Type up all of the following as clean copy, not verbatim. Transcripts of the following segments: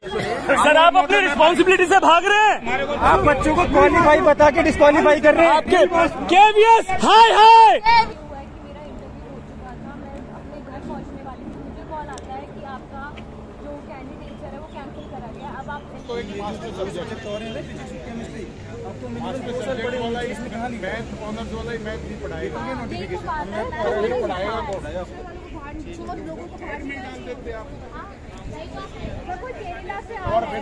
Sir आप अपनी responsibility से भाग रहे हैं। आप बच्चों को क्वालिफाई बता के डिस्क्वालीफाई कर रहे हैं। आपके केवीएस हाय हाय। मेरा इंटरव्यू हो चुका था, मैं अपने घर पहुंचने वाली थी, मुझे कॉल आता है कि आपका जो कैंडिडेट है वो कैंसिल करा गया। अब आप तो एक मास्टर सब्जेक्ट और है फिजिक्स और केमिस्ट्री, अब तो मिनिमम 2 साल पढ़े होंगे, इसमें कहां नहीं मैथ ऑनर्स वाला ही मैथ भी पढ़ाएगा, नोटिफिकेशन पढ़ाएगा कौन लोगों को बाहर में डाल देते आप। और फिर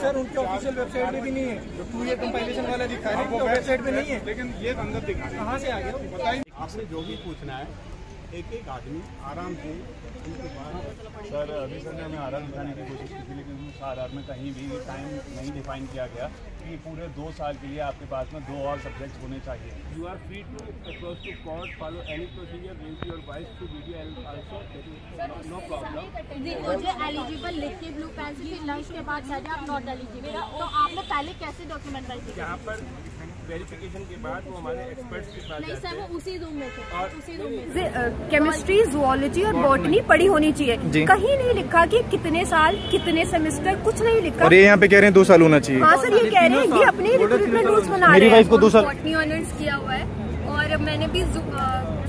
सर उनके ऑफिशियल वेबसाइट पे भी नहीं है, जो 2 ईयर कंपाइलेशन वाला दिखा रहे हैं वो वेबसाइट पे नहीं है, लेकिन ये अंदर दिखा रहे हैं। कहाँ से आ गया बताइए। आपने जो भी पूछना है एक एक आदमी आराम से उनके पास। सर अभी सर ने हमें आराम दिखाने की कोशिश की थी, लेकिन उस आर में कहीं भी टाइम नहीं डिफाइन किया गया कि पूरे 2 साल के लिए आपके पास में 2 और सब्जेक्ट्स होने चाहिए। You are free to approach to court, follow any procedure, raise your voice to video also, no problem. मुझे एलिजिबल लिख के ब्लू पेन से लंच के बाद कह दिया आप नॉट एलिजिबल, तो आपने पहले कैसे डॉक्यूमेंट कर दिया? यहाँ पर वेरिफिकेशन के बाद वो हमारे एक्सपर्ट्स के पास नहीं सर, वो उसी रूम में थे, उसी रूम में। केमिस्ट्री, जुओलॉजी और बॉटनी पढ़ी होनी चाहिए। कहीं नहीं लिखा कि कितने साल, कितने सेमेस्टर, कुछ नहीं लिखा। और ये यहाँ पे कह रहे हैं 2 साल होना चाहिए। हाँ सर, ये कह रहे हैं, ये अपने रिक्रूटमेंट रूल्स बना रहे हैं। मेरी वाइफ को 2 साल बॉटनी ऑनर्स किया हुआ है और मैंने भी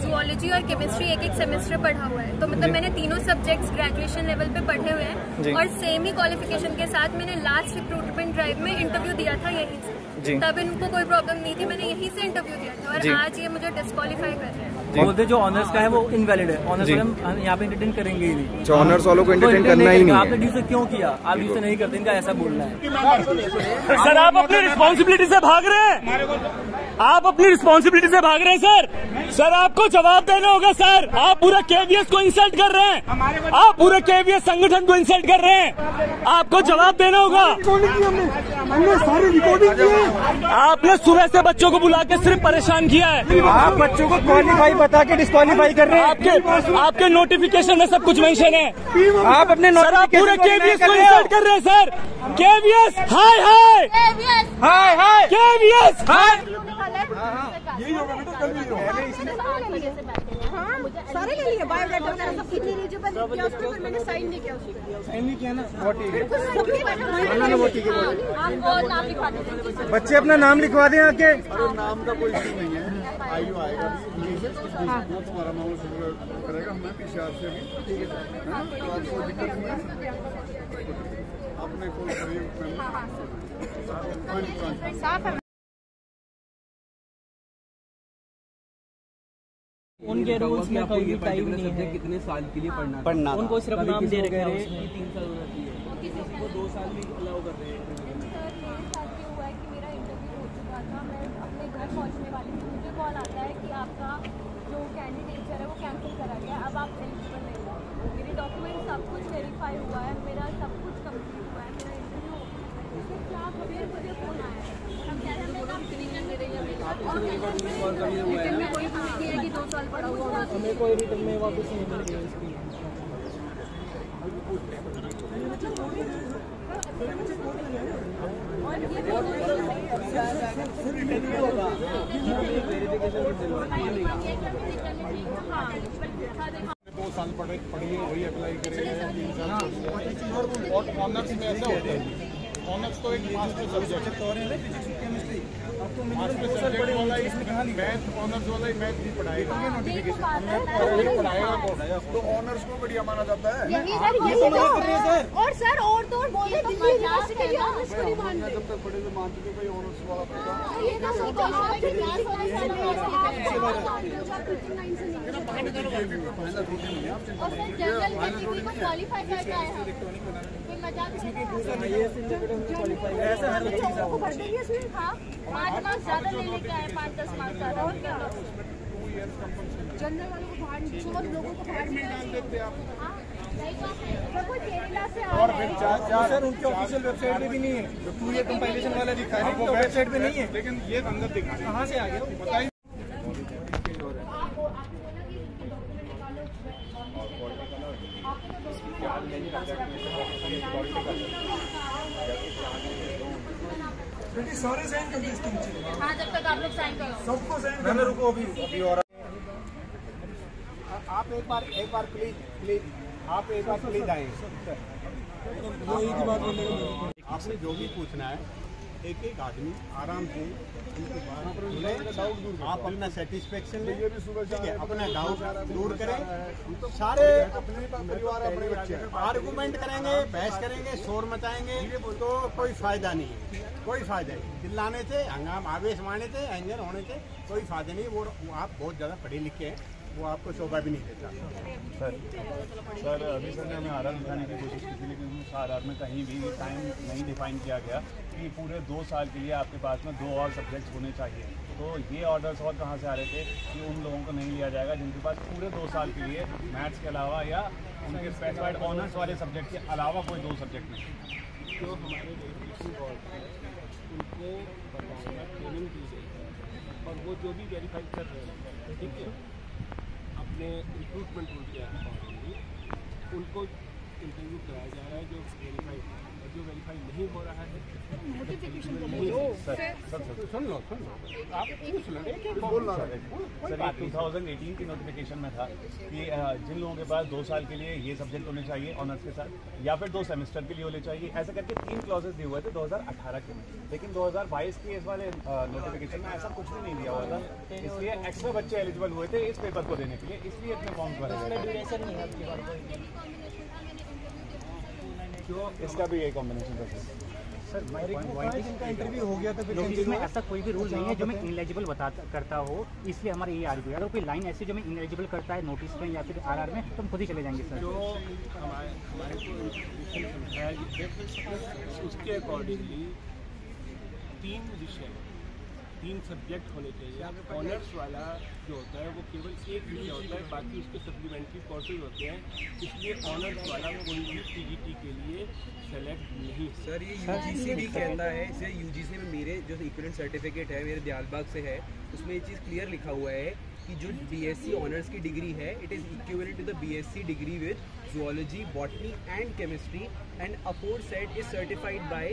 जुओलॉजी और केमिस्ट्री एक सेमेस्टर पढ़ा हुआ है, तो मतलब मैंने तीनों सब्जेक्ट्स ग्रेजुएशन लेवल पे पढ़े हुए हैं और सेम ही क्वालिफिकेशन के साथ मैंने लास्ट रिक्रूटमेंट ड्राइव में इंटरव्यू दिया था यहीं से, तब इनको कोई प्रॉब्लम नहीं थी, मैंने यहीं से इंटरव्यू दिया था और आज ये मुझे डिस्क्वालीफाई कर रहे हैं। बोलते जो ऑनर्स का है वो इनवैलिड है, ऑनर्स हम यहाँ पे एंटरटेन करेंगे ही नहीं। जो ऑनर्स वालों को एंटरटेन करना ही नहीं है। आपने ड्यू से क्यों किया? आप ड्यू से नहीं करते, इनका ऐसा बोलना है। सर आप अपनी रिस्पॉन्सिबिलिटी से भाग रहे हैं। आप अपनी रिस्पॉन्सिबिलिटी से भाग रहे हैं सर आपको जवाब देना होगा सर। आप पूरा केवीएस को इंसल्ट कर रहे हैं, आप पूरे केवीएस संगठन को इंसल्ट कर रहे हैं, आपको जवाब देना होगा। हमने सारी रिकॉर्डिंग की है। आपने सुबह से बच्चों को बुला के सिर्फ परेशान किया है। आप बच्चों को क्वालिफाई बता के डिस्क्वालीफाई कर रहे हैं। आपके नोटिफिकेशन में सब कुछ मेंशन है। आप अपने सर आप पूरे केवीएस को इंसल्ट कर रहे हैं सर। केवीएस हाय हाय हाय हाय केवीएस हाय। सारे ले लिए बायोडाटा वगैरह सब कितनी एलिजिबल किया उसमें, पर मैंने साइन नहीं किया उसमें। साइन नहीं किया ना, बहुत ठीक है। आपको नाम लिखवा देंगे। बच्चे अपना नाम लिखवा दें आके। अरे नाम का कोई इशू नहीं है, आयु आएगा तुम्हारा मामला शुरू करेगा। मैं पीछे से भी ठीक है, तो आपको दिक्कत नहीं है। आपने कोई उनके रूल्स में कोई भी टाइम नहीं है कितने साल के लिए पढ़ना उनको सिर्फ नाम दे रहे हैं 3 साल होना चाहिए, किसी को 2 साल भी अलाउ कर रहे हैं। मेरे साथ ये हुआ है कि मेरा इंटरव्यू हो चुका था, मैं अपने घर पहुंचने वाली थी, मुझे कॉल आता है कि आपका जो कैंडिडेट है वो कैंसिल करा गया, अब आप एलिजिबल नहीं हो। मेरे डॉक्यूमेंट सब कुछ वेरीफाई हुआ है, मेरा सब कुछ कंप्लीट हुआ है, मेरा इंटरव्यू हो क्या खबर मुझे फोन आया है। हम कह रहे हैं आप रिटर्न दे रही है रिटर्न में कोई बात नहीं है कि 2 साल पढ़ा हुआ है, हमें कोई रिटर्न में वापस नहीं मिल गया इसकी। दो साल पढ़ी है वही अप्लाई करेंगे, 3 साल। और ऑनर्स में ऐसा होता है, ऑनर्स तो एक मास्टर सब्जेक्ट और है फिजिक्स और केमिस्ट्री, अब तो मास्टर सब्जेक्ट वाला ही, इसमें कहां नहीं मैथ ऑनर्स वाला ही मैथ भी पढ़ाएगा, नोटिफिकेशन पढ़ाएगा कौन, तो ऑनर्स को बढ़िया माना जाता है। और सर और तो और बोले दिल्ली यूनिवर्सिटी के ऑनर्स को नहीं मानते। जब तक पढ़े तो मानते थे भाई ऑनर्स वाला पढ़ा। क्वालिफाई करके आए हैं, कोई मजाक ऐसा हर चीज आपको भर देंगे इसमें। हाँ 5 मार्क्स ज्यादा ले लेके आए, 5-10 मार्क्स ज्यादा, और क्या जनरल वालों को बाहर, छोड़ लोगों को बाहर में डाल देते आप। कोई केरला से और फिर सर उनके ऑफिशियल वेबसाइट पे भी नहीं है, जो 2 ईयर कंपाइलेशन वाला दिखा रहे हैं वो वेबसाइट पे नहीं है, लेकिन ये अंदर दिखा रहे हैं। कहाँ से आ गया बताइए। सारे साइन कर दिए। हाँ जब तक आप लोग साइन करो सबको साइन करना। रुको अभी और आप एक बार प्लीज आप एक बार प्लीज आए। आपसे जो भी पूछना है एक एक आदमी आराम से आप अपना सेटिस्फेक्शन लें, ठीक है, अपना डाउट दूर करें। सारे अपने परिवार अपने बच्चे आर्गूमेंट करेंगे, बहस करेंगे, शोर मचाएंगे तो कोई फायदा नहीं है, कोई फायदा नहीं। चिल्लाने से हंगाम आवेश मारने से एंजर होने से कोई फायदा नहीं। वो आप बहुत ज़्यादा पढ़े लिखे हैं, वो आपको शोभा भी नहीं देता। सर अभी सर ने हमें आर दिखाने की कोशिश की थी, लेकिन उस आर में कहीं भी टाइम नहीं डिफाइन किया गया कि पूरे 2 साल के लिए आपके पास में 2 और सब्जेक्ट्स होने चाहिए। तो ये ऑर्डर्स और कहाँ से आ रहे थे कि उन लोगों को नहीं लिया जाएगा जिनके पास पूरे 2 साल के लिए मैथ्स के अलावा या उनके स्पेसिफाइड ऑनर्स वाले सब्जेक्ट के अलावा कोई 2 सब्जेक्ट नहीं। जो हमारे वेरिफिकेशन बोर्ड है उनको बताऊँगा, ट्रेनिंग दी गई है और वो जो भी वेरीफाई कर रहे हैं, ठीक है, अपने रिक्रूटमेंट टूल के अकॉर्डिंगली उनको इंटरव्यू कराया जा रहा है। जो वेरीफाई और जो वेरीफाई नहीं हो रहा है सुन लो आप पूछ लो। सर 2018 की नोटिफिकेशन में था कि जिन लोगों के पास 2 साल के लिए ये सब्जेक्ट होने चाहिए ऑनर्स के साथ, या फिर 2 सेमेस्टर के लिए होने चाहिए, ऐसा करके 3 क्लॉजेस दिए हुए थे 2018 के में। लेकिन 2022 की इस वाले नोटिफिकेशन में ऐसा कुछ भी नहीं दिया हुआ था, इसलिए एक्स्ट्रा बच्चे एलिजिबल हुए थे इस पेपर को देने के लिए, इसलिए इतने फॉर्म्स भरे गए। इसका भी यही कॉम्बिनेशन था सर। इनका इंटरव्यू हो गया था, फिर इसमें ऐसा कोई भी रूल नहीं है जो मैं इनएलिजिबल करता हो, इसलिए हमारे ये आर्ग्यू है। अगर कोई लाइन ऐसी जो मैं इनएलिजिबल करता है नोटिस में या फिर आरआर में, तो हम खुद ही चले जाएंगे सर। जो हमारे को उसके अकॉर्डिंगली 3 विषय 3 सब्जेक्ट होने चाहिए। ऑनर्स वाला जो होता है वो केवल एक विषय होता है, बाकी उसके सप्लीमेंट्री कोर्सेज होते हैं, इसलिए ऑनर्स वाला कोई भी पीजीटी के लिए सेलेक्ट नहीं। सर ये यूजीसी भी कहता है, इसे यूजीसी में मेरे जो इक्विवेलेंट सर्टिफिकेट है मेरे दयालबाग से है, उसमें ये चीज़ क्लियर लिखा हुआ है कि जो बीएससी ऑनर्स की डिग्री है it is equivalent to the BSc degree with zoology, botany and chemistry and aforesaid is certified by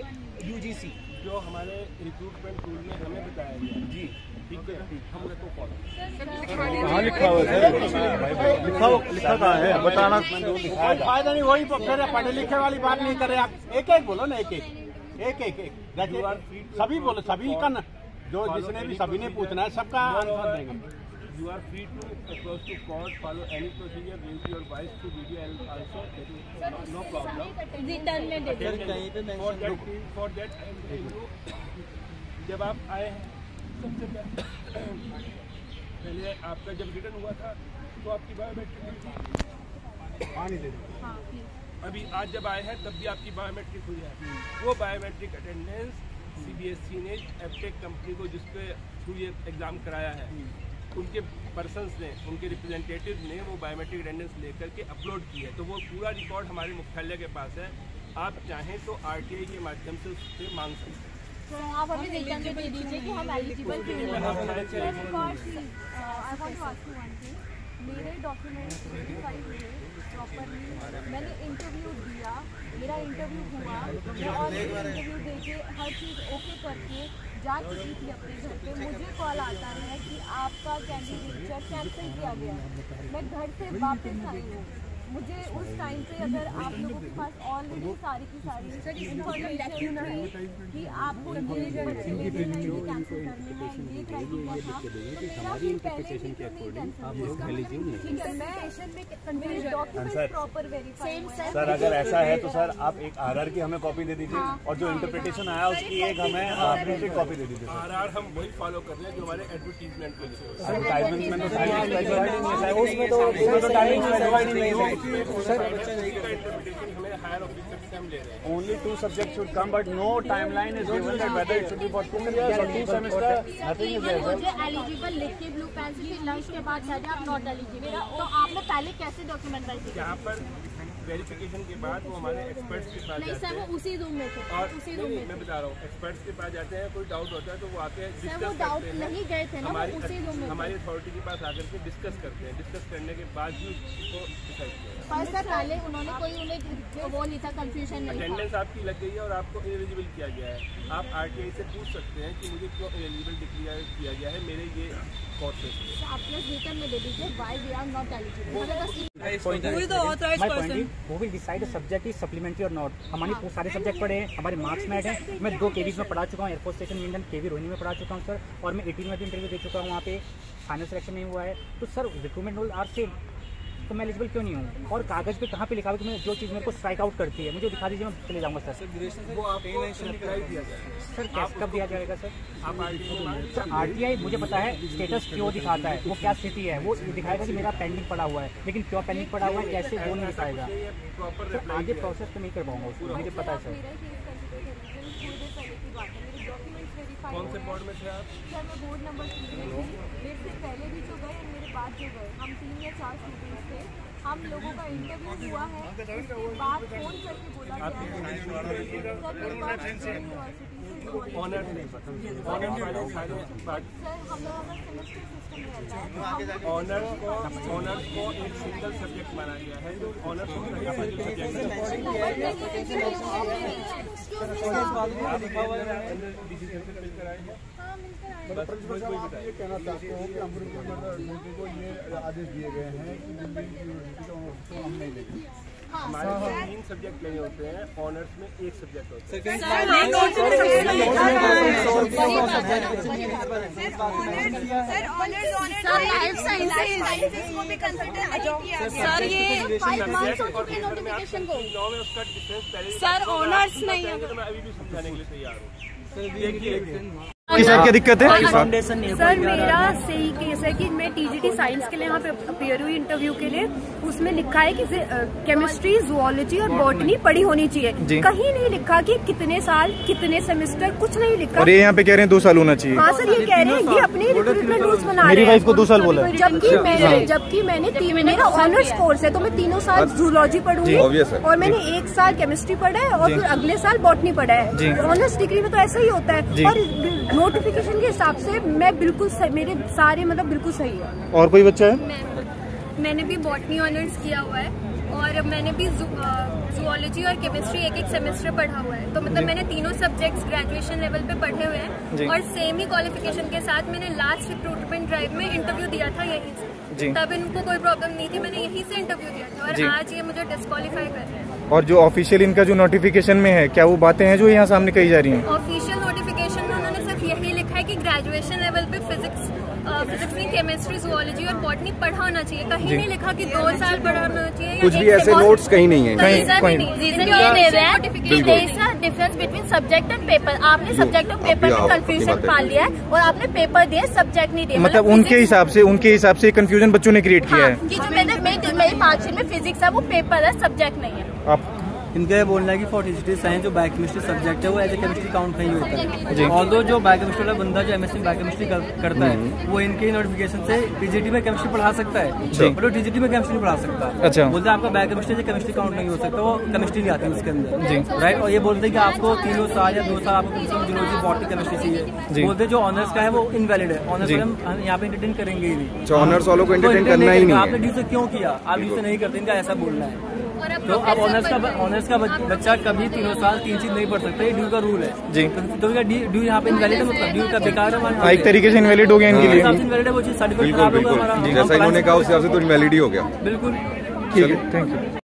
UGC। जो हमारे रिक्रूटमेंट टूल में हमें बताया गया जी, ठीक है, हम उसको फॉलो। हाँ लिखा हुआ है, लिखा कहाँ है बताना। फायदा नहीं, वही फिर पढ़े लिखे वाली बात नहीं करे आप। एक एक बोलो ना, एक सभी बोलो, सभी का न, जो जिसने भी सभी ने पूछना है सबका आंसर देंगे। You are free to approach to court, follow any procedure, raise your voice through video also, that is no problem. For that I am telling you, जब आप आए हैं सबसे पहले आपका जब रिटर्न हुआ था तो आपकी बायोमेट्रिक अभी आज जब आए हैं तब भी आपकी बायोमेट्रिक हुई है। वो बायोमेट्रिक अटेंडेंस CBSE ने एफटेक कंपनी को जिसपे थ्रू ये एग्ज़ाम कराया है, उनके पर्सन्स ने, उनके रिप्रेजेंटेटिव ने वो बायोमेट्रिक अटेंडेंस लेकर के अपलोड की है। तो वो पूरा रिकॉर्ड हमारे मुख्यालय के पास है, आप चाहें तो RTI के माध्यम से उससे मांग सकते हैं। तो आप हमें रिटर्न में दे दीजिए कि हम एलिजिबल क्यों हैं। मेरे डॉक्यूमेंट्स वेरीफाई हुए प्रॉपरली, मैंने इंटरव्यू दिया, मेरा इंटरव्यू हुआ, मैं और इंटरव्यू देके हर चीज़ ओके करके जा चुकी थी अपने घर पे। मुझे कॉल आता है कि आपका कैंडिडेचर कैंसिल किया गया। मैं घर से वापस आई हूँ, मुझे उस टाइम पे अगर आप लोगों के पास ऑलरेडी सारी की सारी इन्फॉर्मेशन है कि आपको ये बच्चे लेने हैं, ये कैंसिल करने हैं, ये क्राइटेरिया था, तो मेरा फिर पहले ही क्यों नहीं कैंसिल? ठीक है, मैं मेरे डॉक्यूमेंट प्रॉपर वेरीफाई। सर अगर ऐसा है तो सर आप एक RR की हमें कॉपी दे दीजिए और जो इंटरप्रिटेशन आया उसकी एक हमें प्रिंटेड कॉपी दे दीजिए। RR हम वही फॉलो कर रहे हैं जो हमारे एडवर्टीजमेंट के लिए। एडवर्टाइजमेंट में तो only 2 subjects should come, but no timeline is given that whether it should be for 2 years or 2 semesters. Nothing is there. मुझे एलिजिबल लिख के ब्लू पेन से लंच के बाद आप नॉट एलिजिबल, तो आपने पहले कैसे डॉक्यूमेंट वेरीफाई? यहाँ पर वेरिफिकेशन के बाद वो हमारे एक्सपर्ट्स के पास जाते हैं। वो उसी रूम में थे, और उसी रूम में मैं बता रहा हूँ, एक्सपर्ट्स के पास जाते हैं, कोई डाउट होता है तो वो आके डिस्कस करते हैं। नहीं गए थे ना, उसी रूम में हमारी अथॉरिटी के पास आकर के डिस्कस करते हैं, डिस्कस करने के बाद ही उसको डिसाइड किया। पर सर पहले उन्होंने कोई उन्हें वो नहीं था, कंफ्यूजन नहीं था। अटेंडेंस आपकी लग गई है और आपको इलिजिबल किया गया है। आप आरटीआई से पूछ सकते हैं कि मुझे क्यों इलिजिबल डिक्लेयर किया गया है मेरे ये कोर्सेज से। आप प्लस रिटर्न में दे दीजिए why we are not eligible. वो will decide subject is supplementary और नॉट। हमारे सारे सब्जेक्ट पढ़े हैं, हमारे मार्क्स मैट हैं। मैं 2 केवीज में पढ़ा चुका हूँ, एयरफोर्स स्टेशन इंडियन केवी रोहिणी में पढ़ा चुका हूँ सर, और मैं 18 में भी इंटरव्यू दे चुका हूँ, वहाँ पे फाइनल सिलेक्शन नहीं हुआ है। तो sir recruitment rule are same, तो मैं एलिजिबल क्यों नहीं हूँ? और कागज पे कहाँ पे लिखा हुआ कि मैं जो चीज़ मेरे को स्ट्राइक आउट करती है मुझे दिखा दीजिए, मैं चले जाऊँगा सर। वो आपको अप्लाई दिया जाएगा सर कैसे कब दिया जाएगा सर? आप आरटीआई मुझे पता है स्टेटस क्यों दिखाता है, वो क्या स्थिति है, वो दिखाएगा कि मेरा पेंडिंग पड़ा हुआ है, लेकिन क्यों पेंडिंग पड़ा हुआ है कैसे वो नहीं दिखाएगा। तो आगे प्रोसेस तो नहीं कर पाऊंगा उसको, मुझे पता है सर। कौन से बोर्ड में थे आप? सर मैं बोर्ड नंबर 3 में थी। मेरे से पहले भी जो गए और मेरे बाद जो गए, हम 3 या 4 स्टूडेंट्स थे। हम लोगों का इंटरव्यू हुआ है, उसके बाद फोन करके बोला गया है सर मेरे पास यूनिवर्सिटी से ऑनर नहीं पता, ऑनर वाले सारे सर हम लोगों का सेमेस्टर सिस्टम रहता है। ऑनर्स को एक सिंगल सब्जेक्ट माना गया है, जो ऑनर्स को ये कहना चाहते हो कि हम यूनिवर्सिटी को ये आदेश दिए गए हैं कि दिल्ली यूनिवर्सिटी को हम नहीं लेंगे। हमारे 3 सब्जेक्ट लेने होते हैं, ऑनर्स में 1 सब्जेक्ट होता है। सर ये 5 मंथ्स हो चुके हैं नोटिफिकेशन को। सर ऑनर्स नहीं है, मैं अभी भी समझाने के लिए तैयार हूँ। देखिए सर क्या दिक्कत है? सर मेरा सही केस है कि मैं टीजीटी साइंस के लिए यहाँ पे अपियर हुई इंटरव्यू के लिए, उसमें लिखा है कि केमिस्ट्री, जूलॉजी और बॉटनी पढ़ी होनी चाहिए। कहीं नहीं लिखा कि कितने साल, कितने सेमेस्टर, कुछ नहीं लिखा। और ये यहाँ पे कह रहे हैं 2 साल होना चाहिए। हाँ सर ये कह रहे हैं, ये अपने रिक्रूटमेंट रूल्स बना रहे हैं। मेरी वाइफ को 2 साल बोला है। जबकि मैंने मेरा ऑनर्स कोर्स है, तो मैं 3 साल जूलॉजी पढ़ूंगी और मैंने 1 साल केमिस्ट्री पढ़ा है और फिर अगले साल बॉटनी पढ़ा है। ऑनर्स डिग्री में तो ऐसा ही होता है। और नोटिफिकेशन के हिसाब से मैं बिल्कुल मेरे सारे मतलब बिल्कुल सही है। और कोई बच्चा है? मैंने भी बॉटनी ऑनर्स किया हुआ है और मैंने भी जूलॉजी और केमिस्ट्री एक सेमेस्टर पढ़ा हुआ है। तो मतलब मैंने तीनों सब्जेक्ट्स ग्रेजुएशन लेवल पे पढ़े हुए हैं और सेम ही क्वालिफिकेशन के साथ मैंने लास्ट रिक्रूटमेंट ड्राइव में इंटरव्यू दिया था यहीं से। तब इनको कोई प्रॉब्लम नहीं थी, मैंने यहीं से इंटरव्यू दिया था और आज ये मुझे डिस्क्वालीफाई कर रहे हैं। और जो ऑफिशियल इनका जो नोटिफिकेशन में है, क्या वो बातें हैं जो यहाँ सामने कही जा रही हैं? ऑफिशियल नोटिफिकेशन में उन्होंने सिर्फ यही लिखा है कि ग्रेजुएशन लेवल पे फिजिक्स में केमिस्ट्री, जूलॉजी और बॉटनी पढ़ाना चाहिए। कहीं नहीं लिखा कि 2 साल पढ़ाना चाहिए। कुछ भी ऐसे नोट्स कहीं नहीं है। रीजन ये दे रहे हैं difference between subject and paper. आपने सब्जेक्ट और पेपर में कंफ्यूजन पाल लिया है और आपने पेपर दिया, सब्जेक्ट नहीं दिया। मतलब उनके हिसाब से कंफ्यूजन बच्चों ने क्रिएट किया है कि जो मेरे मार्क्स में फिजिक्स है वो पेपर है, सब्जेक्ट नहीं है। इनका ये बोलना है कि फॉर टीजीटी साइंस जो बायोकेमिस्ट्री सब्जेक्ट है वो एज ए केमिस्ट्री काउंट नहीं होता है। ऑल्दो जो बायोकेमिस्ट्री वाला बंदा जो एमएससी बायोकेमिस्ट्री करता है वो इनके नोटिफिकेशन से टीजीटी में केमिस्ट्री पढ़ा सकता है, बट वो टीजीटी में केमिस्ट्री नहीं पढ़ा सकता। अच्छा, बोलते हैं आपका बायोकेमिस्ट्री से केमिस्ट्री काउंट नहीं हो सकता, वो केमिस्ट्री नहीं आती है उसके अंदर, राइट। और ये बोलते हैं कि आपको 3 साल या 2 साल आपको जूलॉजी, बॉटनी, केमिस्ट्री चाहिए। बोलते जो ऑनर्स का है वो इनवैलिड है, ऑनर्स हम यहाँ पे एंटरटेन करेंगे ही नहीं। ऑनर्स वालों को एंटरटेन करना ही नहीं है। आपने ड्यू से क्यों किया? आप ड्यू से नहीं करते, इनका ऐसा बोलना है। तो अब ऑनर्स का बच्चा कभी 3 साल 3 चीज नहीं पढ़ सकता, ये ड्यू का रूल है जी। तो ड्यू यहाँ पे इनवैलिड है, मतलब ड्यू का बेकार है, एक तरीके से इनवैलिड हो गया इनके लिए। इनवैलिड है वो चीज, सर्टिफिकेट खराब होगा हमारा। जैसा इन्होंने कहा उस हिसाब से तो इनवैलिड ही हो गया। बिल्कुल ठीक है, थैंक यू।